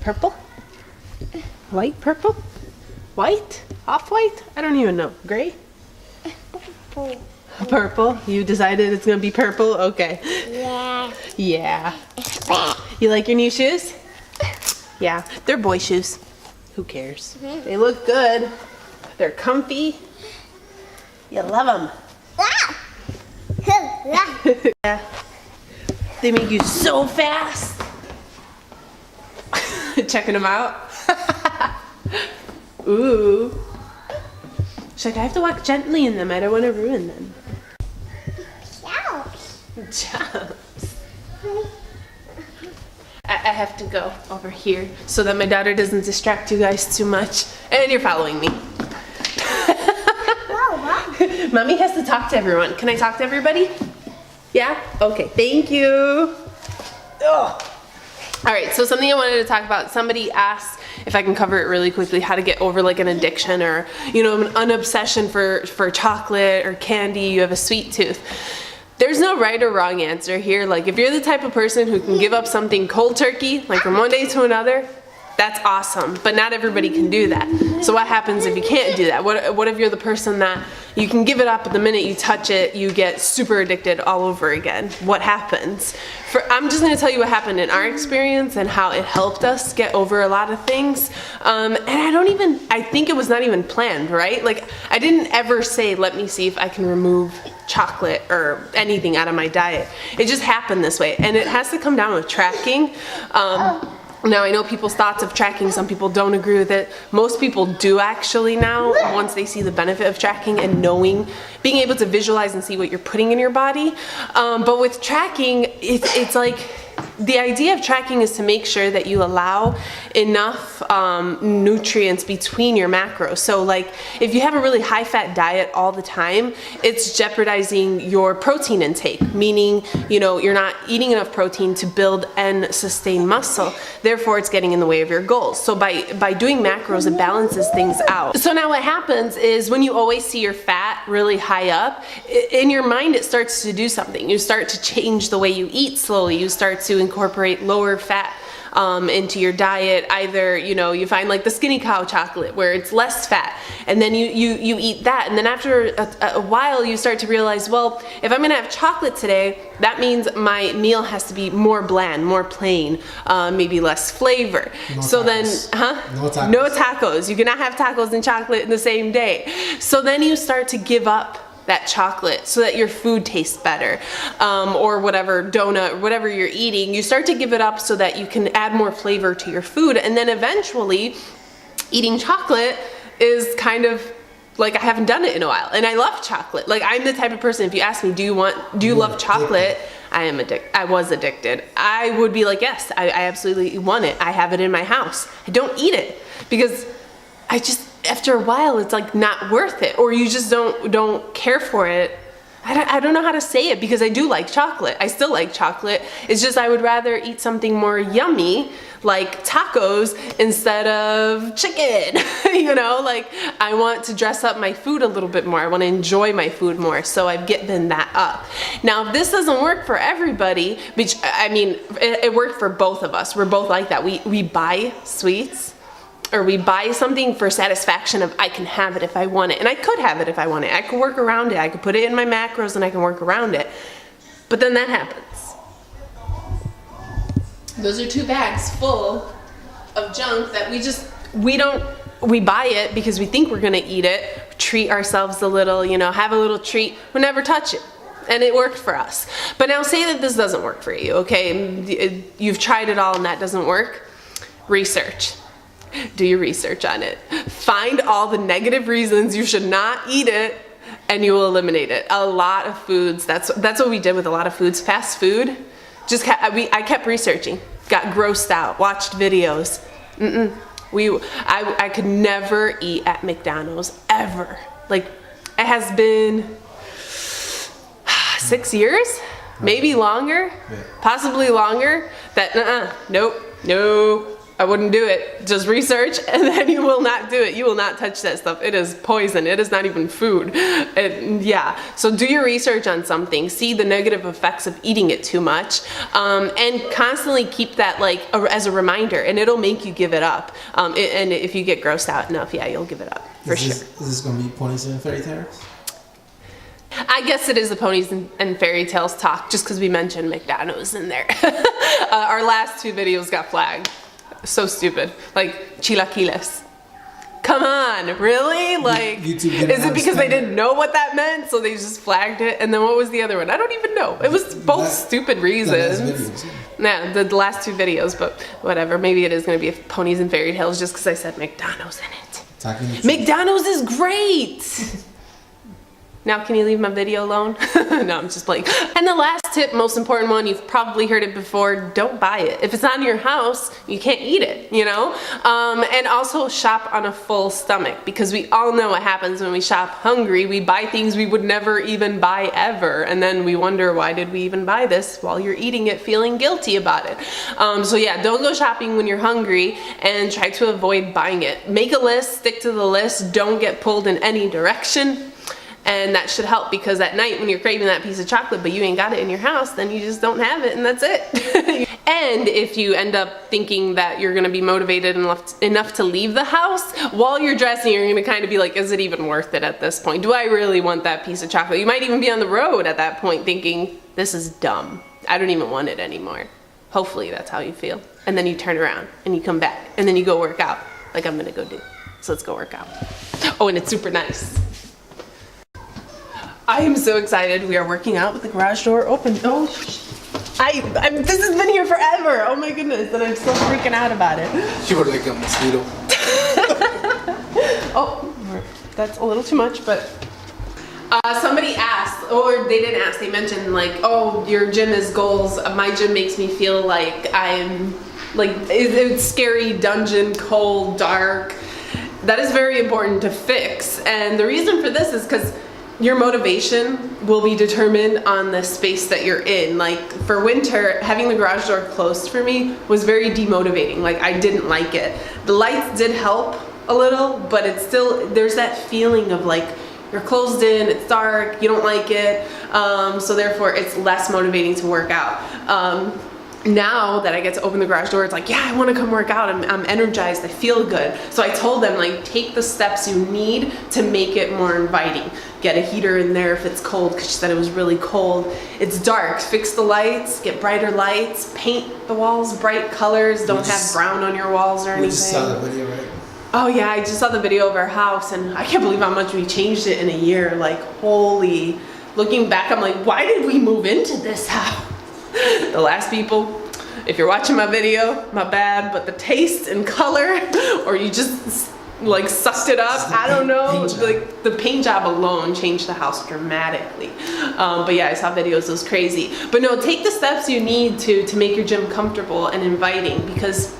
Purple? White, purple? White? Off-white? I don't even know. Gray? Purple. Purple? You decided it's gonna be purple? Okay. Yeah. Yeah. You like your new shoes? Yeah, they're boy shoes. Who cares? They look good. They're comfy. You love them. Yeah. They make you so fast. Checking them out. Ooh. She's like, I have to walk gently in them. I don't want to ruin them. Jumps. I have to go over here so that my daughter doesn't distract you guys too much. And you're following me. Mommy has to talk to everyone. Can I talk to everybody? Yeah? Okay, thank you. Ugh. All right, so something I wanted to talk about. Somebody asked if I can cover it really quickly, how to get over like an addiction or, you know, an obsession for chocolate or candy. You have a sweet tooth. There's no right or wrong answer here. Like if you're the type of person who can give up something cold turkey, like from one day to another, that's awesome, but not everybody can do that. So what happens if you can't do that? What if you're the person that you can give it up, but the minute you touch it, you get super addicted all over again? What happens? I'm just gonna tell you what happened in our experience and how it helped us get over a lot of things. And I think it was not even planned, right? Like I didn't ever say, let me see if I can remove chocolate or anything out of my diet. It just happened this way, and it has to come down with tracking. Now I know people's thoughts of tracking, some people don't agree with it. Most people do actually now, once they see the benefit of tracking and knowing, being able to visualize and see what you're putting in your body. But with tracking, it's like, the idea of tracking is to make sure that you allow enough nutrients between your macros. So like if you have a really high fat diet all the time, it's jeopardizing your protein intake, meaning, you know, you're not eating enough protein to build and sustain muscle. Therefore, it's getting in the way of your goals. So by doing macros, it balances things out. So now what happens is when you always see your fat really high up, in your mind it starts to do something. You start to change the way you eat slowly. You start to incorporate lower fat into your diet. Either, you know, you find like the Skinny Cow chocolate where it's less fat, and then you eat that, and then after a while you start to realize, well, if I'm gonna have chocolate today, that means my meal has to be more bland, more plain, maybe less flavor. No so tacos. Then, No tacos. You cannot have tacos and chocolate in the same day. So then you start to give up that chocolate so that your food tastes better, or whatever donut, whatever you're eating, you start to give it up so that you can add more flavor to your food. And then eventually eating chocolate is kind of like, I haven't done it in a while, and I love chocolate. Like I'm the type of person, if you ask me, do you love chocolate? I was addicted. I would be like, yes, I absolutely want it. I have it in my house. I don't eat it because after a while, it's like not worth it, or you just don't care for it. I don't know how to say it because I do like chocolate. I still like chocolate. It's just I would rather eat something more yummy like tacos instead of chicken. You know, like I want to dress up my food a little bit more. I want to enjoy my food more, so I've given that up. Now, if this doesn't work for everybody, which I mean, it worked for both of us. We're both like that. We buy sweets, or we buy something for satisfaction of I can have it if I want it. And I could have it if I want it. I could work around it. I could put it in my macros and I can work around it. But then that happens. Those are 2 bags full of junk that we buy it because we think we're gonna eat it, treat ourselves a little, you know, have a little treat, we never touch it. And it worked for us. But now say that this doesn't work for you, okay? You've tried it all and that doesn't work. Research. Do your research on it. Find all the negative reasons you should not eat it, and you will eliminate it. A lot of foods, that's what we did with a lot of foods. Fast food, I kept researching, got grossed out, watched videos. I could never eat at McDonald's, ever. Like, it has been 6 years, maybe longer, possibly longer, that nope, no. I wouldn't do it. Just research and then you will not do it. You will not touch that stuff. It is poison. It is not even food. Yeah. So do your research on something. See the negative effects of eating it too much. And constantly keep that like as a reminder, and it'll make you give it up. And if you get grossed out enough, yeah, you'll give it up for sure. Is this going to be ponies and fairy tales? I guess it is the ponies and fairy tales talk just because we mentioned McDonald's in there. Our last 2 videos got flagged. So stupid. Like chilaquiles. Come on, really? Like, YouTube is it because they didn't know what that meant, so they just flagged it? And then what was the other one? I don't even know. It was both stupid reasons. Nah, the last 2 videos, but whatever. Maybe it is going to be ponies and fairy tales just because I said McDonald's in it. McDonald's is great. Now can you leave my video alone? No, I'm just playing. And the last tip, most important one, you've probably heard it before, don't buy it. If it's not in your house, you can't eat it, you know? And also shop on a full stomach, because we all know what happens when we shop hungry. We buy things we would never even buy ever, and then we wonder, why did we even buy this, while you're eating it feeling guilty about it. So yeah, don't go shopping when you're hungry, and try to avoid buying it. Make a list, stick to the list, don't get pulled in any direction. And that should help, because at night when you're craving that piece of chocolate but you ain't got it in your house, then you just don't have it and that's it. And if you end up thinking that you're gonna be motivated enough to leave the house, while you're dressing, you're gonna kind of be like, is it even worth it at this point? Do I really want that piece of chocolate? You might even be on the road at that point thinking, this is dumb. I don't even want it anymore. Hopefully that's how you feel. And then you turn around and you come back and then you go work out like I'm gonna go do. So let's go work out. Oh, and it's super nice. I am so excited. We are working out with the garage door open. Oh, this has been here forever. Oh my goodness, and I'm still freaking out about it. You were like a mosquito. Oh, that's a little too much, but somebody asked, or they didn't ask, they mentioned like, oh, your gym is goals. My gym makes me feel like I'm like, it's scary, dungeon, cold, dark. That is very important to fix. And the reason for this is because your motivation will be determined on the space that you're in. Like for winter, having the garage door closed for me was very demotivating. Like I didn't like it. The lights did help a little, but it's still, there's that feeling of like, you're closed in, it's dark, you don't like it. So therefore it's less motivating to work out. Now that I get to open the garage door, it's like, yeah, I want to come work out. I'm energized. I feel good. So I told them, like, take the steps you need to make it more inviting. Get a heater in there if it's cold, because she said it was really cold. It's dark. Fix the lights. Get brighter lights. Paint the walls bright colors. Don't have brown on your walls or anything. We just saw that video, right? Oh yeah, I just saw the video of our house, and I can't believe how much we changed it in a year. Like, holy. Looking back, I'm like, why did we move into this house? The last people, if you're watching my video, my bad, but the taste and color, or you just like sucked it up, I don't know, like the paint job alone changed the house dramatically. But yeah, I saw videos, it was crazy. But no, take the steps you need to make your gym comfortable and inviting, because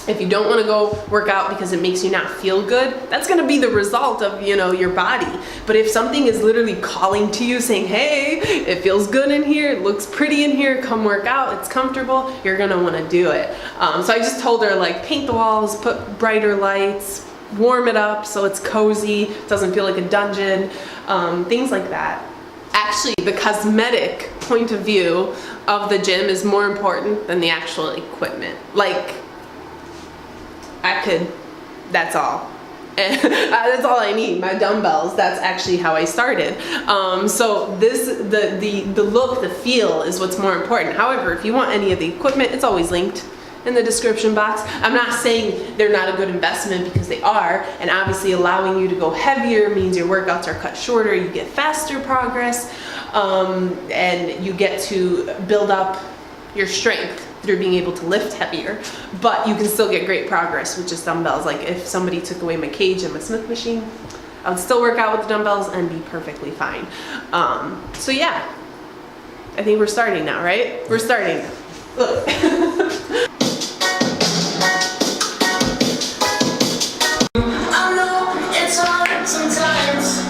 if you don't want to go work out because it makes you not feel good, that's going to be the result of, you know, your body. But if something is literally calling to you saying, hey, it feels good in here, it looks pretty in here, come work out, it's comfortable, you're going to want to do it. So I just told her, like, paint the walls, put brighter lights, warm it up so it's cozy, doesn't feel like a dungeon, things like that. Actually, the cosmetic point of view of the gym is more important than the actual equipment. Like, that's all. That's all I need, my dumbbells. That's actually how I started. So the look, the feel is what's more important. However, if you want any of the equipment, it's always linked in the description box. I'm not saying they're not a good investment, because they are, and obviously allowing you to go heavier means your workouts are cut shorter, you get faster progress, and you get to build up your strength through being able to lift heavier, but you can still get great progress with just dumbbells. Like if somebody took away my cage and my Smith machine, I would still work out with the dumbbells and be perfectly fine. So yeah, I think we're starting now, right? We're starting now. Look. I know it's hard sometimes.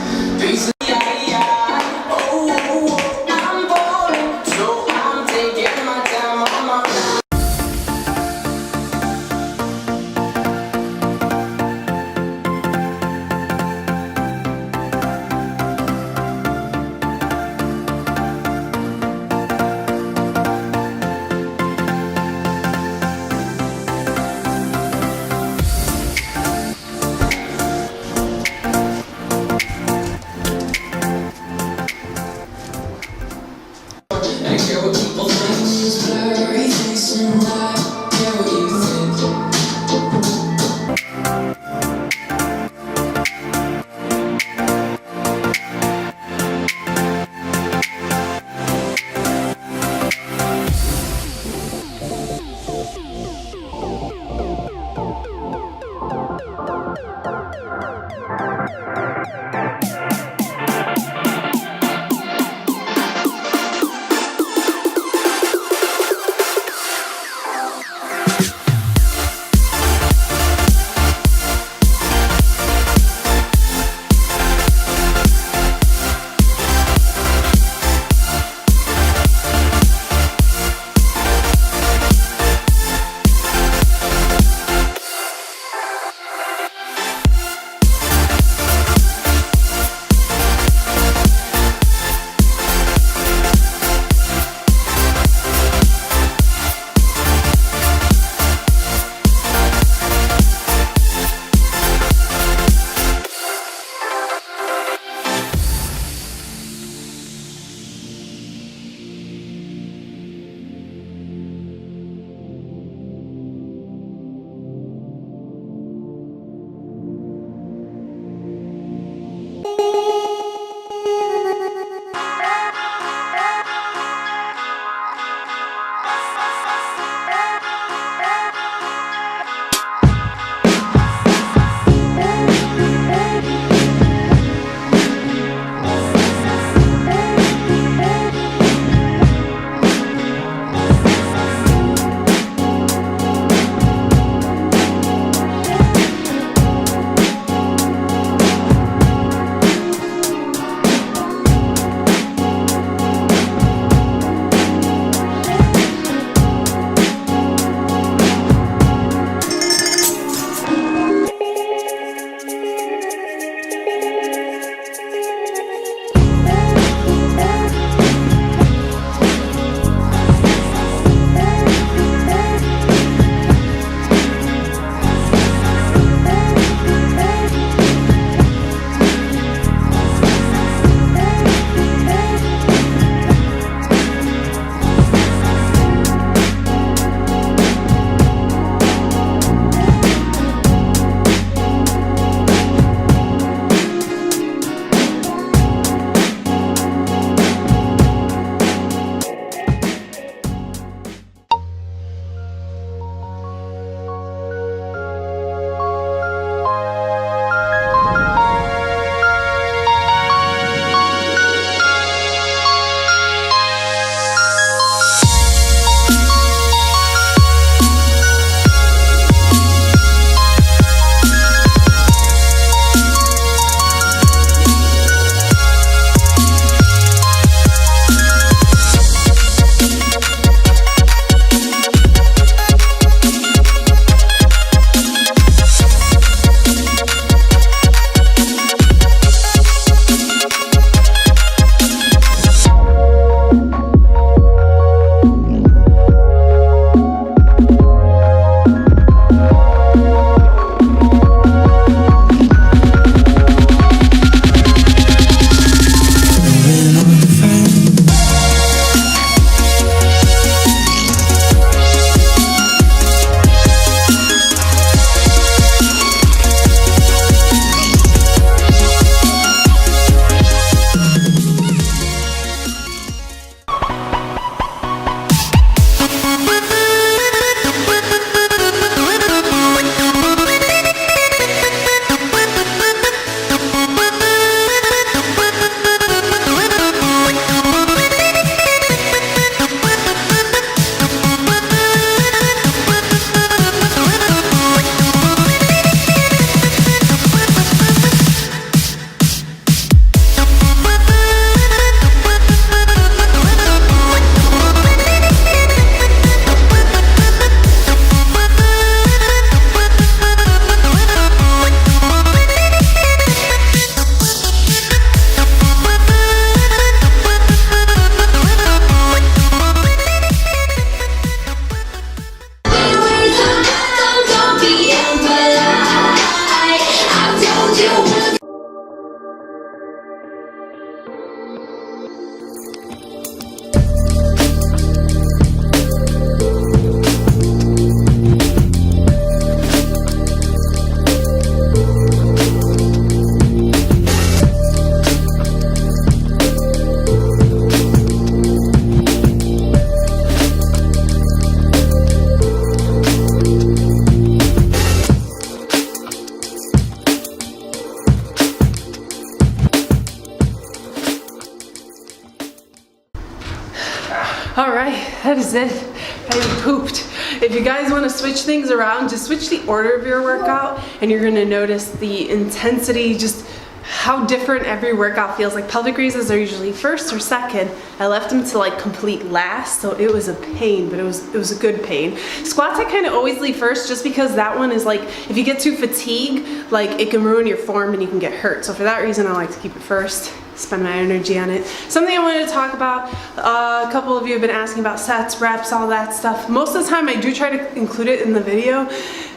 All right, that is it. I am pooped. If you guys want to switch things around, just switch the order of your workout and you're gonna notice the intensity, just how different every workout feels. Like pelvic raises are usually first or second. I left them to like complete last, so it was a pain, but it was a good pain. Squats I kind of always leave first just because that one is like, if you get too fatigued, like it can ruin your form and you can get hurt. So for that reason, I like to keep it first, spend my energy on it. Something I wanted to talk about, a couple of you have been asking about sets, reps, all that stuff. Most of the time I do try to include it in the video.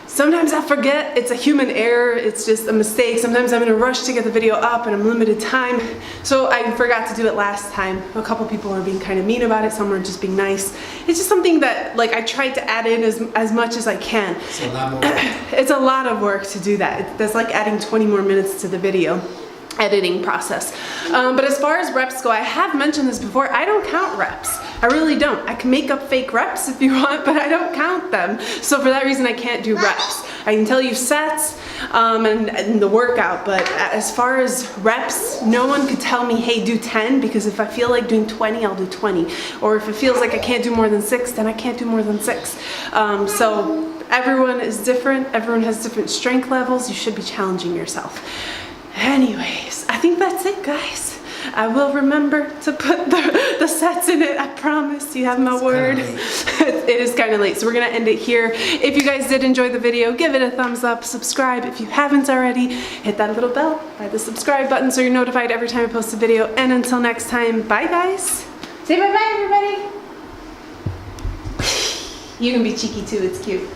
Sometimes I forget, it's a human error, it's just a mistake. Sometimes I'm in a rush to get the video up and I'm limited time. So I forgot to do it last time. A couple people are being kind of mean about it, some are just being nice. It's just something that like I tried to add in as much as I can. So a lot more. It's a lot of work to do that. That's like adding 20 more minutes to the video editing process. But as far as reps go, I have mentioned this before, I don't count reps. I really don't. I can make up fake reps if you want, but I don't count them. So for that reason, I can't do reps. I can tell you sets and the workout, but as far as reps, no one could tell me, hey, do 10, because if I feel like doing 20, I'll do 20. Or if it feels like I can't do more than 6, then I can't do more than 6. So everyone is different. Everyone has different strength levels. You should be challenging yourself. Anyways, I think that's it, guys. I will remember to put the sets in it, I promise. You have my word. It is kind of late, so we're gonna end it here. If you guys did enjoy the video, give it a thumbs up, subscribe if you haven't already, hit that little bell by the subscribe button so you're notified every time I post a video. And until next time, bye guys. Say bye-bye, everybody. You can be cheeky too, it's cute.